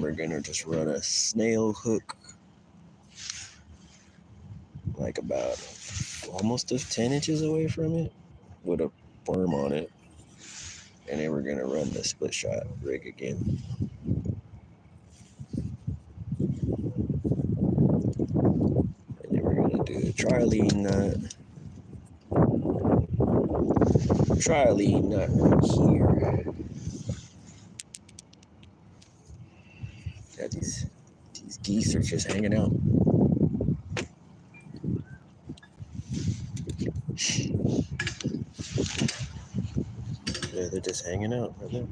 we're gonna just run a snail hook, like about almost 10 inches away from it, with a worm on it. And then we're gonna run the split shot rig again. And then we're gonna do a tri-lead nut. Tri-lead nut right here. Yeah, these geese are just hanging out. Yeah, they're just hanging out right there.